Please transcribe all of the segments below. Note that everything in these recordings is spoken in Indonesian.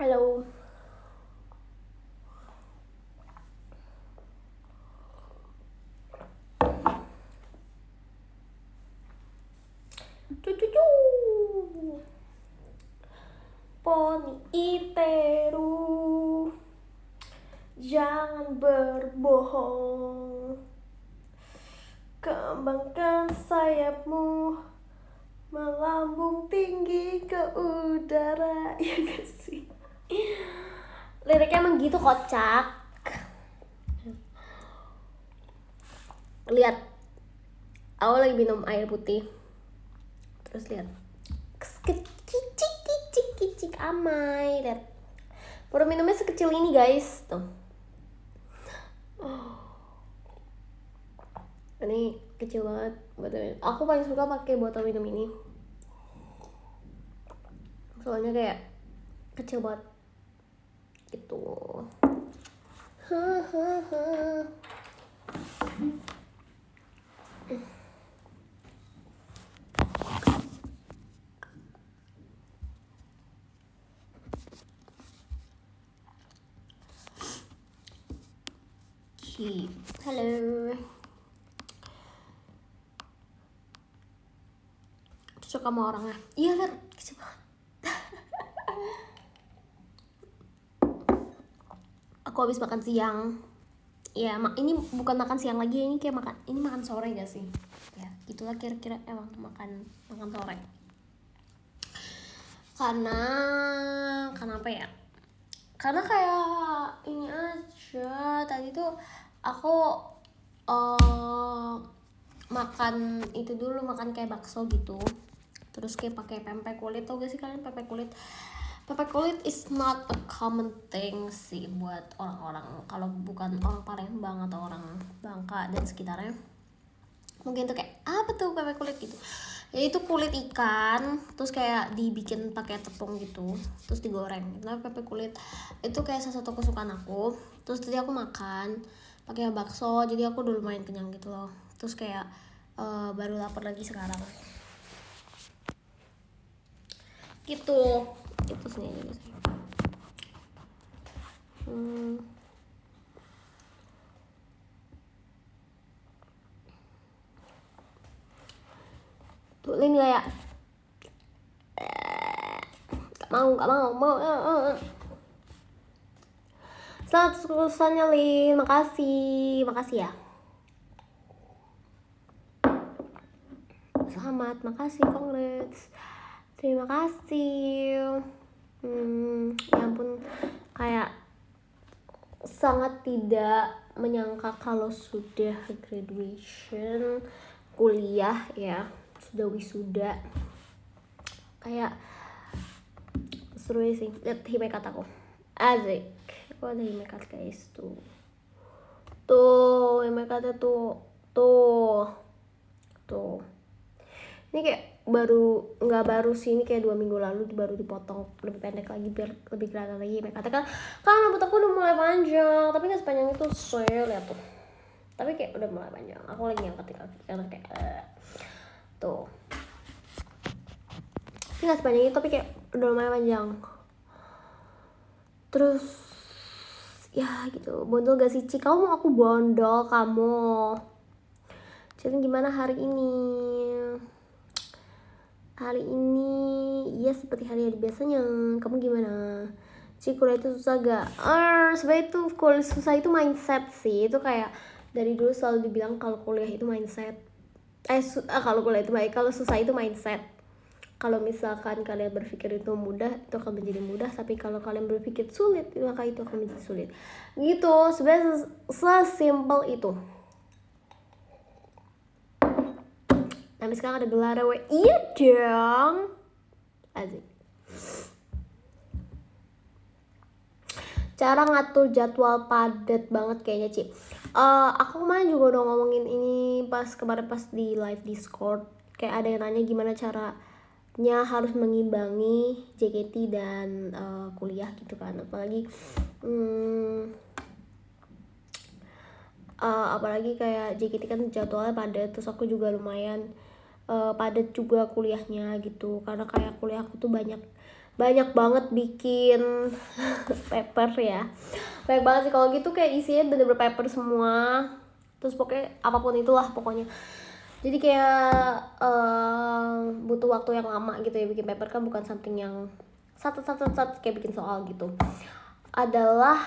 Halo. Cucu. Poni Iteru, jangan berbohong. Kembangkan sayapmu, melambung tinggi ke udara. Ya gak sih? Liriknya emang gitu, kocak. Lihat, aku lagi minum air putih. Terus lihat, kicik amai. Lihat, baru minumnya sekecil ini guys, tuh. Ini kecil banget botol minum. Aku paling suka pakai botol minum ini, soalnya kayak kecil banget gitu. Halo. Cocok sama orangnya. Iya kan, kecil banget. Aku habis makan siang. Ya, ini bukan makan siang lagi, ini kayak makan sore gak sih? Ya, itulah kira-kira emang makan sore. Karena apa ya? Karena kayak ini aja, tadi tuh aku makan itu dulu, makan kayak bakso gitu. Terus kayak pakai pempek kulit, tau gak sih kalian pempek kulit? Pempek kulit is not a common thing sih buat orang-orang, kalau bukan orang Palembang atau orang Bangka dan sekitarnya. Mungkin tuh kayak apa tuh pempek kulit gitu. Ya itu kulit ikan, terus kayak dibikin pakai tepung gitu, terus digoreng. Nah pempek kulit itu kayak salah satu kesukaan aku. Terus tadi aku makan pakai bakso, jadi aku udah lumayan kenyang gitu loh. Terus kayak baru lapar lagi sekarang. Gitu. Itu sih aja sih. Tuh Lin gak ya? Gak mau. Selamat kelulusannya Lin, makasih ya. Selamat, makasih, congrats. Terima kasih. Ya ampun, kayak sangat tidak menyangka kalau sudah graduation kuliah ya, sudah wisuda, kayak seru sih. Lihat himekat aku, asik. Aku ada himekat guys, tuh himekatnya tuh. Ini kayak nggak baru sih, ini kayak 2 minggu lalu baru dipotong lebih pendek lagi biar lebih kelihatan lagi. Katakan kan rambut aku udah mulai panjang, tapi nggak sepanjang itu sih, lihat tuh. Tapi kayak udah mulai panjang. Aku lagi ngangkat karena kayak tuh. Ini nggak sepanjang itu, tapi kayak udah lumayan panjang. Terus ya gitu. Bondol gak sih Ci? Kamu mau aku bondol kamu? Jadi gimana hari ini? Hari ini ya seperti hari-hari biasanya. Kamu gimana? Ci, kuliah itu susah gak? Sebenarnya itu kuliah susah itu mindset sih. Itu kayak dari dulu selalu dibilang kalau kuliah itu mindset. Kalau kuliah itu baik, kalau susah itu mindset. Kalau misalkan kalian berpikir itu mudah, itu akan menjadi mudah. Tapi kalau kalian berpikir sulit, maka itu akan menjadi sulit. Gitu, sebenarnya sesimpel itu. Tapi sekarang ada gelar W. Iya dong. Asik. Cara ngatur jadwal padat banget kayaknya Ci. Aku kemarin juga udah ngomongin ini kemarin pas di live Discord. Kayak ada yang nanya gimana caranya harus mengimbangi JKT dan kuliah gitu kan. Apalagi kayak JKT kan jadwalnya padat, terus aku juga lumayan padat juga kuliahnya gitu, karena kayak kuliah aku tuh banyak banyak banget bikin paper ya, banyak banget sih kalau gitu, kayak isinya bener-bener paper semua, terus pokoknya apapun itulah pokoknya. Jadi kayak butuh waktu yang lama gitu ya, bikin paper kan bukan something yang satu kayak bikin soal gitu. Adalah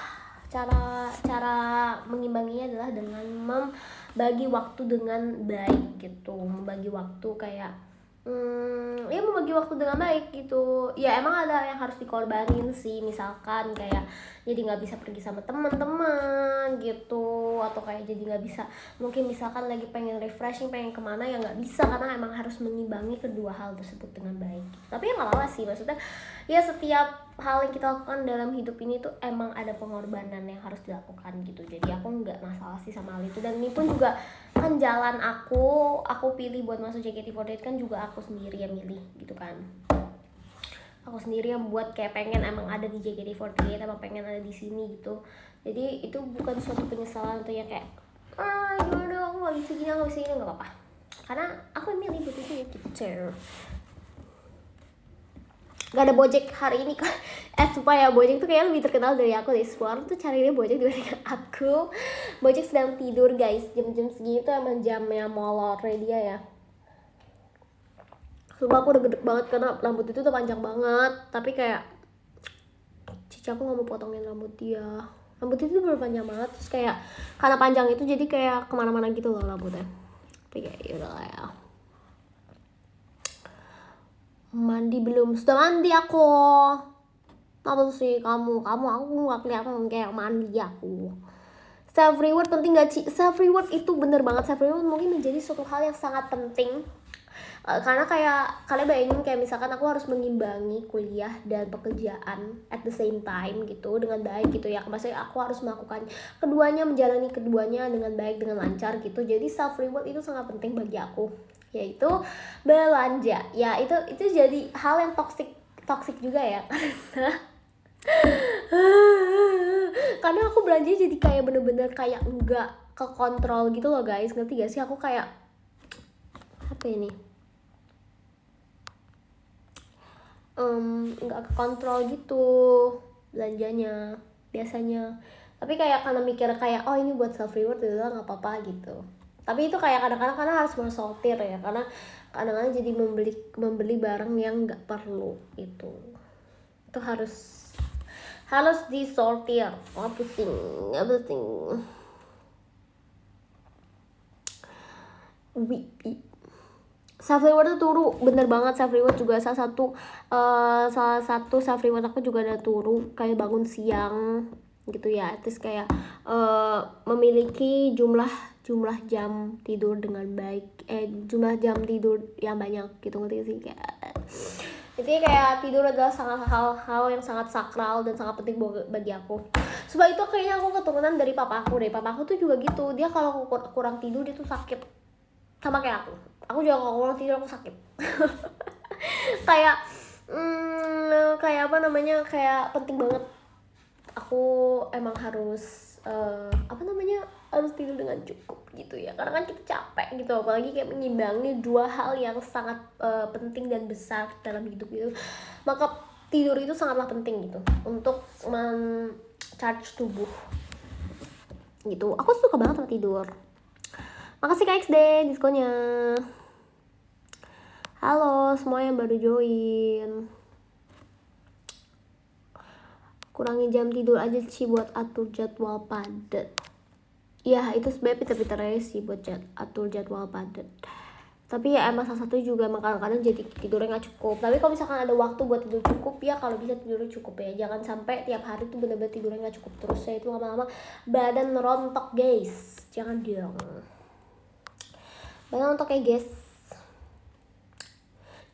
cara mengimbanginya adalah dengan membagi waktu dengan baik gitu, membagi waktu kayak ya membagi waktu dengan baik gitu. Ya emang ada yang harus dikorbanin sih, misalkan kayak jadi nggak bisa pergi sama teman-teman gitu, atau kayak jadi nggak bisa, mungkin misalkan lagi pengen refreshing, pengen kemana, ya nggak bisa karena emang harus mengimbangi kedua hal tersebut dengan baik. Tapi ya nggak apa-apa sih, maksudnya ya setiap hal yang kita lakukan dalam hidup ini tuh emang ada pengorbanan yang harus dilakukan gitu. Jadi aku nggak masalah sih sama hal itu, dan ini pun juga kan jalan aku pilih buat masuk JKT48 kan juga aku sendiri yang milih gitu kan. Aku sendiri yang buat kayak pengen emang ada di JKT48, emang pengen ada di sini gitu. Jadi itu bukan suatu penyesalan atau ya kayak gimana aku nggak bisa gini, nggak apa-apa, karena aku yang milih buat itu gitu. Gak ada Bojack hari ini kan. Supaya Bojack tuh kayak lebih terkenal dari aku deh. Suara tuh carinya Bojack dibanding aku. Bojack sedang tidur guys. Jam-jam segini tuh emang jamnya molornya dia ya. Sumpah aku udah gede banget karena rambut itu tuh panjang banget. Tapi kayak cici aku gak mau potongin rambut dia. Rambut itu tuh bener panjang banget. Terus kayak karena panjang itu jadi kayak kemana-mana gitu loh rambutnya. Tapi kayak yaudah lah ya. Mandi belum? Sudah mandi aku. Apa sih kamu aku nggak kelihatan kayak mandi aku. Self reward penting gak sih? Self reward itu bener banget, self reward mungkin menjadi suatu hal yang sangat penting. Karena kayak kalian bayangin kayak misalkan aku harus mengimbangi kuliah dan pekerjaan at the same time gitu dengan baik gitu ya. Maksudnya aku harus melakukan keduanya, menjalani keduanya dengan baik, dengan lancar gitu. Jadi self reward itu sangat penting bagi aku, yaitu belanja. Ya itu jadi hal yang toxic juga ya. Karena aku belanja jadi kayak bener-bener kayak enggak kekontrol gitu loh guys, ngerti gak sih? Aku kayak apa ini, nggak kekontrol gitu belanjanya biasanya. Tapi kayak karena mikir kayak oh ini buat self reward itu nggak apa-apa gitu. Tapi itu kayak kadang-kadang karena harus mensortir ya, karena kadang-kadang jadi membeli barang yang nggak perlu itu harus disortir. Pusing. Self reward tuh turu, bener banget. Self reward juga salah satu self reward aku juga ada turu, kayak bangun siang gitu ya. Terus kayak memiliki jumlah jam tidur dengan baik, jumlah jam tidur yang banyak gitu, ngerti sih? Kayak jadi kayak tidur adalah hal yang sangat sakral dan sangat penting bagi aku. Sebab itu kayaknya aku keturunan dari papa aku deh. Papa aku tuh juga gitu. Dia kalau kurang tidur dia tuh sakit. Sama kayak aku. Aku juga kalau kurang tidur aku sakit. kayak kayak apa namanya? Kayak penting banget. Aku emang harus harus tidur dengan cukup gitu ya, karena kan kita capek gitu, apalagi kayak mengimbangi dua hal yang sangat penting dan besar dalam hidup gitu. Maka tidur itu sangatlah penting gitu untuk charge tubuh gitu. Aku suka banget sama tidur. Makasih Kak XD diskonnya. Halo semua yang baru join. Kurangi jam tidur aja sih buat atur jadwal padat. Ya itu sebenarnya pinter-pinter aja sih buat atur jadwal padat. Tapi ya emang salah satu juga emang kadang-kadang jadi tidurnya gak cukup. Tapi kalau misalkan ada waktu buat tidur cukup, ya kalau bisa tidurnya cukup ya. Jangan sampai tiap hari tuh bener-bener tidurnya gak cukup terus ya. Itu lama-lama badan rontok guys. Jangan dong. Badan rontok ya guys.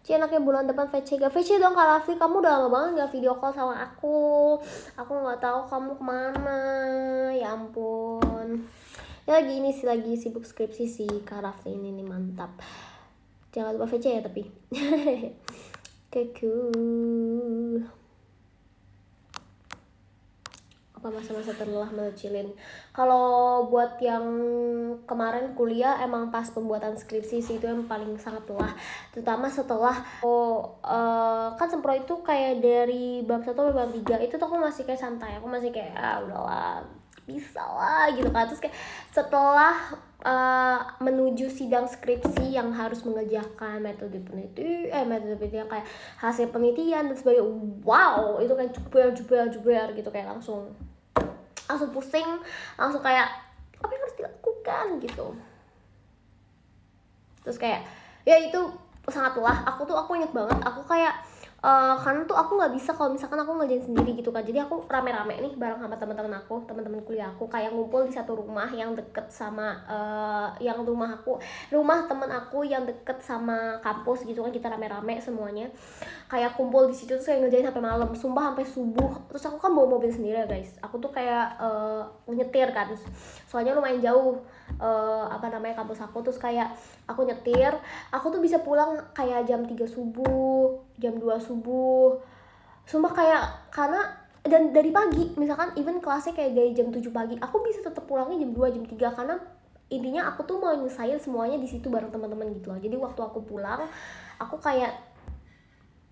Ci anaknya bulan depan VC dong Kak Raffi, kamu udah lama banget gak video call sama aku gak tahu kamu kemana, ya ampun. Ya lagi sibuk skripsi sih Kak Raffi ini nih, mantap. Jangan lupa VC ya tapi. Keku. masa-masa terlelah mengecilin. Kalau buat yang kemarin kuliah emang pas pembuatan skripsi sih itu yang paling sangat lelah, terutama setelah kan sempro itu kayak dari bab 1 sampai bab 3 itu tuh aku masih kayak santai, aku masih kayak udahlah bisa lah gitu kan. Terus kayak setelah menuju sidang skripsi yang harus mengerjakan metode penelitian kayak hasil penelitian dan sebagainya, wow itu kayak jubel gitu, kayak langsung pusing, langsung kayak apa yang harus dilakukan gitu. Terus kayak ya itu sangat lelah. Aku inget banget, aku kayak karena tuh aku nggak bisa kalau misalkan aku ngerjain sendiri gitu kan. Jadi aku rame-rame nih bareng sama teman-teman kuliah aku, kayak ngumpul di satu rumah yang deket sama yang rumah teman aku yang deket sama kampus gitu kan. Kita rame-rame semuanya kayak kumpul di situ terus kayak ngerjain sampai malam, sumpah sampai subuh. Terus aku kan bawa mobil sendiri ya guys, aku tuh kayak nyetir kan, soalnya lumayan jauh kampus aku. Terus kayak aku nyetir, aku tuh bisa pulang kayak jam 3 subuh, jam 2 subuh, sumpah kayak karena dan dari pagi, misalkan even kelasnya kayak dari jam 7 pagi, aku bisa tetap pulangnya jam 2 jam 3 karena intinya aku tuh mau nyelesain semuanya di situ bareng teman-teman gitu loh. Jadi waktu aku pulang, aku kayak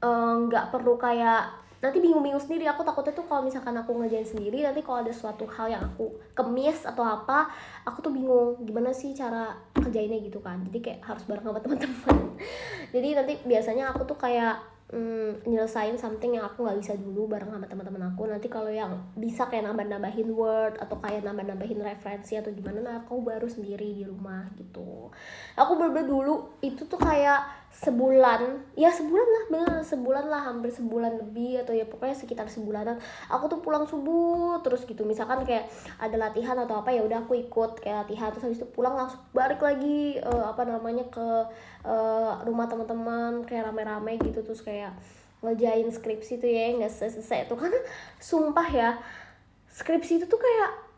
nggak perlu kayak nanti bingung sendiri. Aku takutnya tuh kalau misalkan aku ngerjain sendiri, nanti kalau ada suatu hal yang aku kemis atau apa, aku tuh bingung gimana sih cara kerjainnya gitu kan. Jadi kayak harus bareng sama teman-teman. Jadi nanti biasanya aku tuh kayak nyelesain something yang aku nggak bisa dulu bareng sama teman-teman aku. Nanti kalau yang bisa kayak nambah-nambahin word atau kayak nambah-nambahin referensi atau gimana, nah aku baru sendiri di rumah gitu. Aku bener-bener dulu itu tuh kayak sebulan lah, bener sebulan lah, hampir sebulan lebih atau ya pokoknya sekitar sebulanan. Aku tuh pulang subuh terus gitu, misalkan kayak ada latihan atau apa ya udah aku ikut kayak latihan, terus habis itu pulang langsung balik lagi ke rumah teman-teman kayak rame-rame gitu. Terus kayak ngerjain skripsi tuh ya nggak selesai tuh, karena sumpah ya skripsi itu tuh kayak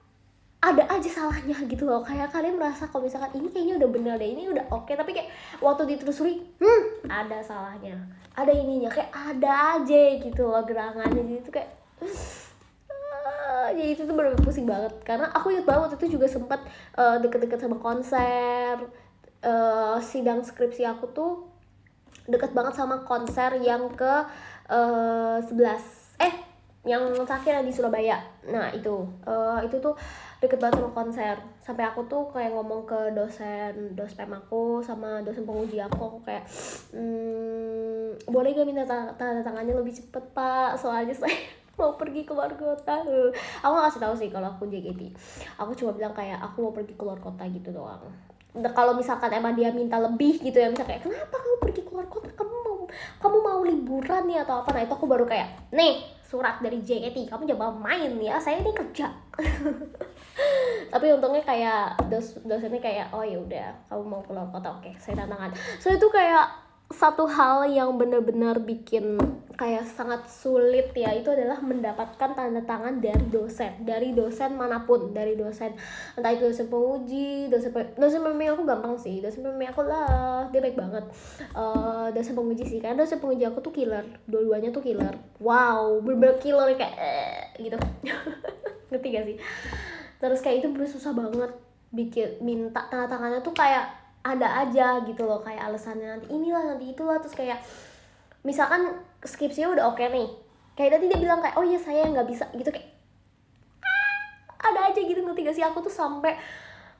ada aja salahnya gitu loh. Kayak kalian merasa kalau misalkan ini kayaknya udah bener deh, ini udah oke, tapi kayak waktu ditelusuri ada salahnya, ada ininya, kayak ada aja gitu loh gerangannya. Jadi itu kayak jadi itu tuh bener-bener pusing banget. Karena aku ingat banget waktu itu juga sempat deket-deket sama konser. Sidang skripsi aku tuh deket banget sama konser yang ke 11 yang terakhir di Surabaya. Nah itu tuh deket banget sama konser, sampai aku tuh kayak ngomong ke dospem aku sama dosen penguji aku kayak boleh gak minta tanda tangannya lebih cepet pak, soalnya saya mau pergi keluar kota. Aku gak kasih tahu sih kalau aku JKT, aku cuma bilang kayak aku mau pergi keluar kota gitu doang. Kalau misalkan emang dia minta lebih gitu ya, misalnya kayak kenapa kamu pergi keluar kota, kamu mau liburan nih atau apa, nah itu aku baru kayak nih surat dari JKT, kamu jangan main ya, saya ini kerja. Tapi untungnya kayak dosennya kayak oh ya udah kamu mau keluar kota, oke saya tantangan. So itu kayak satu hal yang benar-benar bikin kayak sangat sulit ya, itu adalah mendapatkan tanda tangan dari dosen manapun, dari dosen entah itu dosen penguji, dosen pembimbing aku gampang sih, dosen pembimbing aku lah dia baik banget. Dosen penguji sih, karena dosen penguji aku tuh killer, dua-duanya tuh killer, wow bener-bener killer kayak gitu. Ngerti gak sih? Terus kayak itu bener susah banget bikin minta tanda tangannya tuh kayak ada aja gitu loh, kayak alasannya nanti inilah nanti itulah. Terus kayak misalkan skripsinya udah oke nih, kayak tadi dia bilang kayak oh iya saya nggak bisa gitu, kayak ada aja gitu. Ngerti gak sih? Aku tuh sampai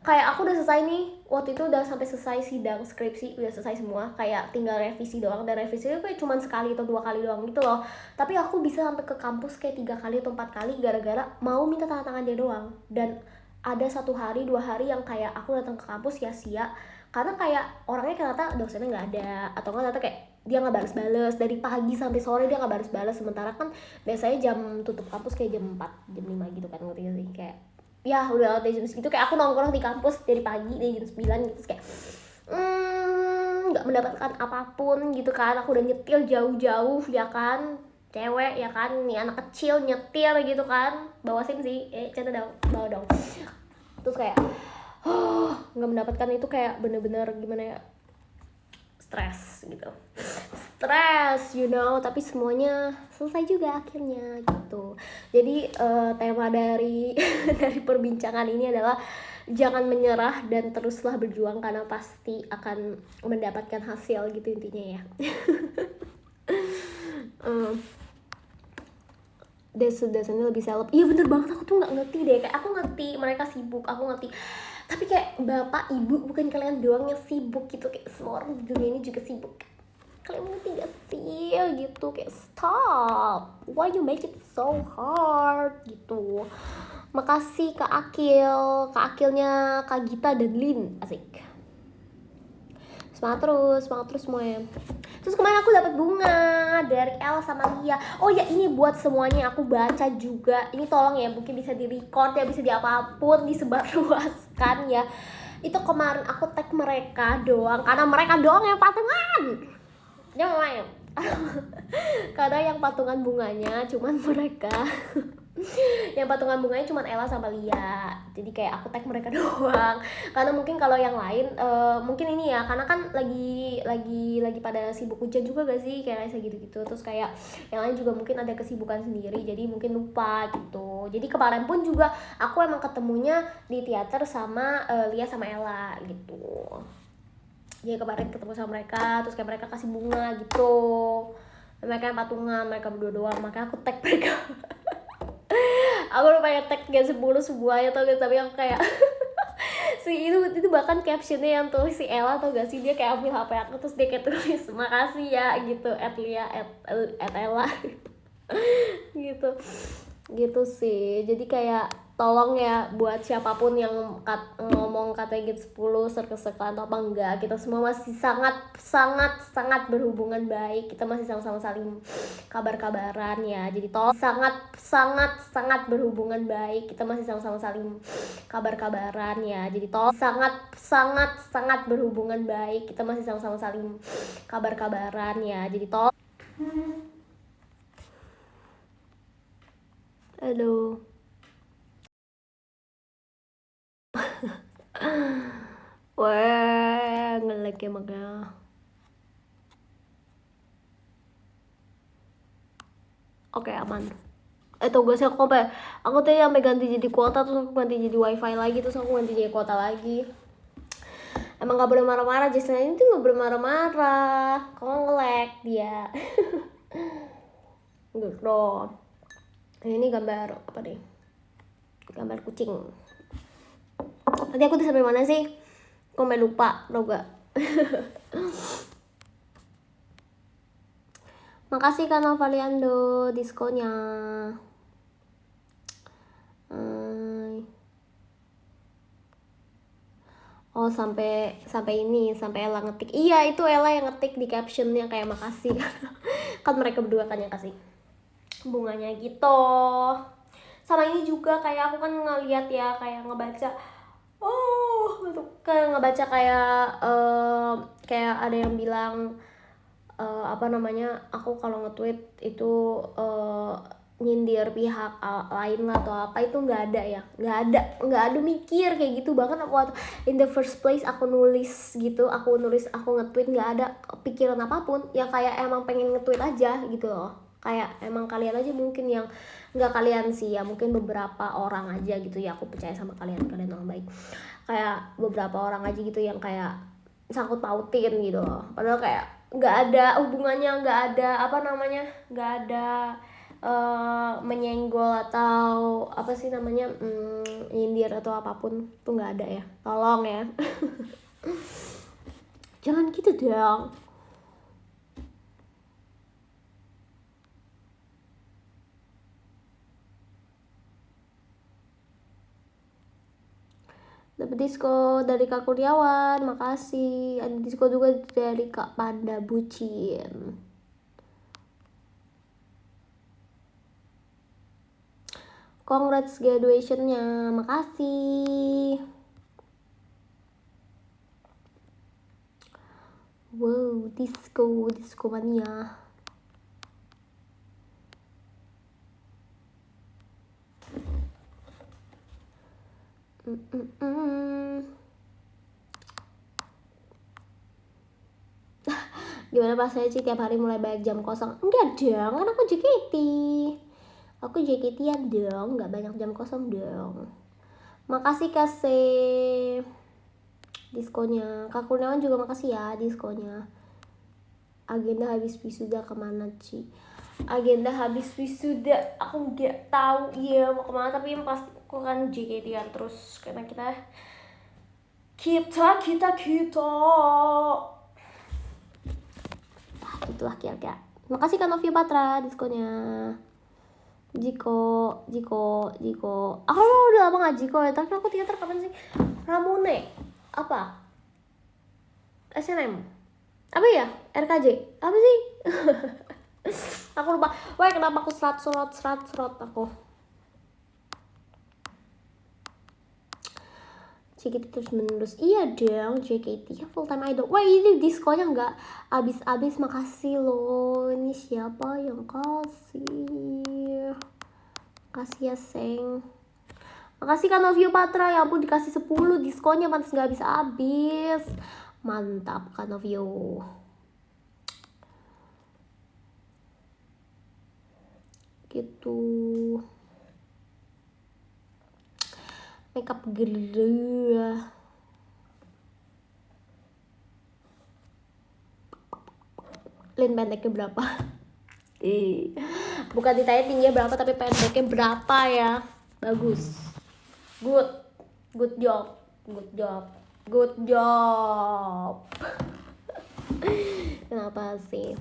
kayak aku udah selesai nih, waktu itu udah sampai selesai sidang skripsi, udah selesai semua, kayak tinggal revisi doang, dan revisinya kayak cuma sekali atau 2 kali doang gitu loh. Tapi aku bisa sampai ke kampus kayak 3 kali atau 4 kali gara-gara mau minta tanda tangan dia doang. Dan ada 1 hari 2 hari yang kayak aku datang ke kampus sia-sia karena kayak orangnya ternyata dosennya nggak ada, atau nggak ternyata kayak dia nggak balas-balas dari pagi sampai sore, dia nggak balas-balas. Sementara kan biasanya jam tutup kampus kayak jam 4 jam 5 gitu kan. Ngerti gak sih? Kayak ya udah dari jam segitu kayak aku nongkrong di kampus dari pagi, dari jam 9 gitu. Terus kayak nggak mendapatkan apapun gitu kan. Aku udah nyetir jauh-jauh ya kan, cewek ya kan, nih anak kecil nyetir gitu kan, bawa SIM sih, canda dong, bawa dong. Terus kayak nggak mendapatkan itu, kayak bener-bener gimana ya, stres gitu. stress, tapi semuanya selesai juga akhirnya gitu. Jadi tema dari dari perbincangan ini adalah jangan menyerah dan teruslah berjuang karena pasti akan mendapatkan hasil gitu intinya ya. Dasarnya lebih seleb. Iya bener banget, aku tuh nggak ngerti deh, kayak aku ngerti mereka sibuk, aku ngerti, tapi kayak bapak ibu bukan kalian doang yang sibuk gitu, kayak semua orang di dunia ini juga sibuk. Kalian ngerti gak sih gitu, kayak stop, why you make it so hard gitu. Makasih Kak Akilnya Kak Gita dan Lin, asik. Semangat terus semuanya. Terus kemarin aku dapat bunga dari El sama Lia. Oh ya, ini buat semuanya aku baca juga. Ini tolong ya, mungkin bisa di record ya, bisa di apapun, disebarluaskan ya. Itu kemarin aku tag mereka doang karena mereka doang yang patungan. Jangan main. Karena yang patungan bunganya cuman mereka. Yang patungan bunganya cuman Ella sama Lia. Jadi kayak aku tag mereka doang. Karena mungkin kalau yang lain mungkin ini ya, karena kan lagi pada sibuk hujan juga gak sih, kayak gitu-gitu. Terus kayak yang lain juga mungkin ada kesibukan sendiri, jadi mungkin lupa gitu. Jadi kemarin pun juga aku emang ketemunya di teater sama Lia sama Ella gitu. Jadi kemarin ketemu sama mereka, terus kayak mereka kasih bunga gitu. Mereka yang patungan, mereka berdua doang, makanya aku tag mereka. Aku udah pengen tag G10 semuanya tau gak, tapi aku kayak si itu bahkan captionnya yang tulis si Ella tau gak sih, dia kayak ambil HP aku terus dia kayak tulis makasih ya gitu @Lia @Ella gitu sih. Jadi kayak tolong ya buat siapapun yang ngomong katanya G10 circle-circlean atau apa enggak, kita semua masih sangat berhubungan baik, kita masih sama-sama saling kabar-kabaran ya. Jadi tolong sangat berhubungan baik, kita masih sama-sama saling kabar-kabaran ya. Jadi tolong sangat berhubungan baik, kita masih sama-sama saling kabar-kabaran ya. Jadi tolong aduh. Wah, nge-lag ya makanya. Oke, aman. Tau gak sih aku tadi sampai ganti jadi kuota, terus aku ganti jadi wifi lagi, terus aku ganti jadi kuota lagi. Emang gak boleh marah-marah, Jesslyn ini tuh gak boleh marah-marah. Kalau nge-lag dia. Gitu. Ini gambar apa deh? Gambar kucing. Tadi aku tuh sampai mana sih? Kok sampai lupa, tau gak? Makasih Kak Novaliando diskonya. Oh sampai Ella ngetik. Iya itu Ella yang ngetik di captionnya kayak makasih. Kan mereka berdua kan yang kasih bunganya gitu. Sama ini juga kayak aku kan ngeliat ya, kayak ngebaca. Kayak ngebaca kayak ada yang bilang apa namanya, aku kalau nge-tweet itu nyindir pihak lain lah atau apa, itu nggak ada mikir kayak gitu. Bahkan aku in the first place aku nulis aku nge-tweet nggak ada pikiran apapun ya, kayak emang pengen nge-tweet aja gitu loh. Kayak emang kalian aja mungkin yang nggak kalian sih ya, mungkin beberapa orang aja gitu ya, aku percaya sama kalian orang baik, kayak beberapa orang aja gitu yang kayak sangkut pautin gitu loh. Padahal kayak nggak ada hubungannya, nggak ada menyenggol atau apa sih namanya, nyindir atau apapun tuh nggak ada ya, tolong ya. Jangan gitu dong. Dapat disko dari Kak Kurniawan, makasih. Ada disko juga dari Kak Panda Bucin. Congrats graduationnya, makasih. Wow, disco mania. Gimana rasanya sih tiap hari mulai banyak jam kosong? Enggak dong, kan aku JKT. Aku JKT-an dong, nggak banyak jam kosong dong. Makasih kasih diskonya. Kak Kurniawan juga makasih ya diskonya. Agenda habis wisuda kemana Ci? Agenda habis wisuda aku nggak tahu ya mau kemana, tapi yang pasti aku kan JKT-an terus karena kita itulah kira-kira. Makasih Kak Novia Patra diskonnya. Jiko. Aku udah lama gak Jiko ya, tapi aku teater kapan sih? Ramune. Apa? SNM. Apa ya? RKJ. Apa sih? Aku lupa. Wah, kenapa aku serat aku. JKT terus menerus. Iya dong, JKT ya full time idol. Wah, ini diskonya nggak abis-abis. Makasih loh. Ini siapa yang kasih? Makasih ya Seng. Makasih Kak Novio Patra. Ya ampun dikasih 10 diskonnya, pantas nggak habis-habis. Mantap Kak Novio. Gitu. Makeup gede. Lin pendeknya berapa? Bukan ditanya tingginya berapa, tapi pendeknya berapa ya? Bagus. Good job. Kenapa sih?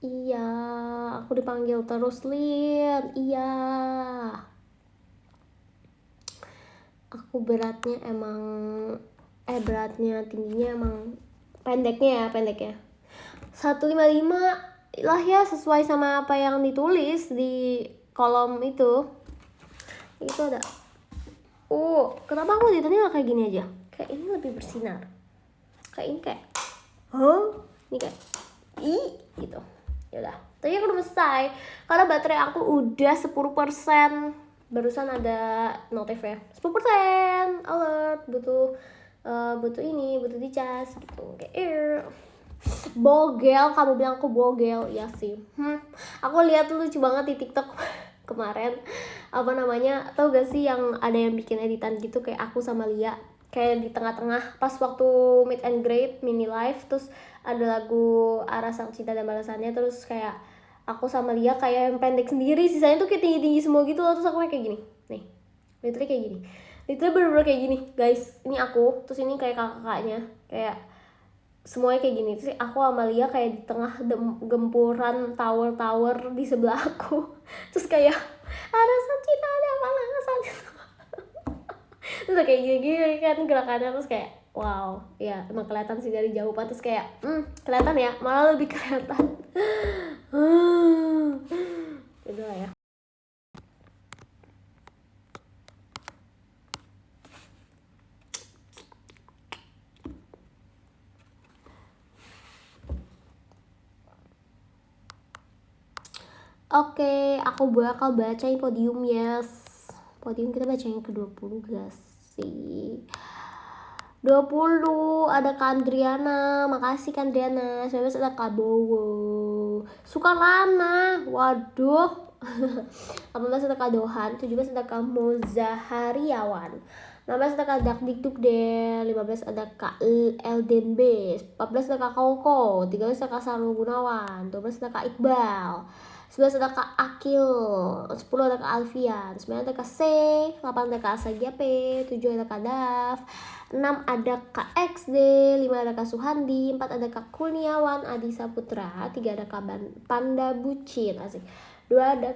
Iya, aku dipanggil terus Lin. Iya. Aku beratnya tingginya emang pendeknya 155 lah ya, sesuai sama apa yang ditulis di kolom itu ada. Kenapa aku ditanya kayak gini aja? Kayak ini lebih bersinar. Kayak ini kayak ini kayak gitu. Yaudah, tapi aku udah selesai karena baterai aku udah 10%. Barusan ada notif ya, 10% alert, butuh dicas gitu. Kayak bogel, kamu bilang aku bogel. Ya sih. Aku lihat lucu banget di TikTok kemarin. Apa namanya? Tahu gak sih yang ada yang bikin editan gitu kayak aku sama Lia, kayak di tengah-tengah pas waktu meet and greet mini live, terus ada lagu Arah Sang Cinta dan Balasannya, terus kayak aku sama Lia kayak yang pendek sendiri, sisanya tuh kayak tinggi-tinggi semua gitu loh. Terus aku kayak gini nih, literally kayak gini, literally bener-bener kayak gini guys. Ini aku, terus ini kayak kakak-kakaknya, kayak semuanya kayak gini. Terus aku sama Lia kayak di tengah gempuran tower di sebelah aku. Terus kayak Arah Sang Cinta dan Balasan terus kayak gini kan gerakannya, terus kayak wow ya emang kelihatan sih dari jauh, pantas kayak kelihatan ya, malah lebih kelihatan. Itu lah ya. Oke, aku bakal bacain podium yes. Podium kita baca yang ke-20 gak sih? 20 ada Kak Andriana, makasih Kak Andriana. 19 ada Kak Bowo, Sukarlana, waduh. 18 ada Kak Dohan, 17 ada Kak Mozahariawan, 16 ada Kak Dakdikduk Del, 15 ada Kak Elden B, 14 ada Kak Koko, 13 ada Kak Sarul Gunawan, 12 ada Kak Iqbal, 11 ada Kak Akil, 10 ada Kak Alfian, 9 ada Kak C, 8 ada Kak Asagiape, 7 ada Kak Daf, 6 ada Kak XD, 5 ada Kak Suhandi, 4 ada Kak Kurniawan Adi Saputra, 3 ada Kak Panda Bucin, asik, 2 ada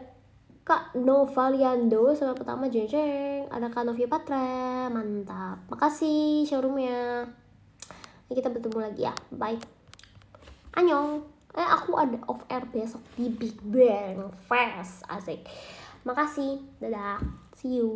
Kak Novaliando, sama pertama jeng, ada Kak Novia Patra, mantap. Makasih showroomnya. Ini kita bertemu lagi ya, bye. Annyeong. Aku ada off air besok di Big Bang Fest, asik. Makasih, dadah, see you.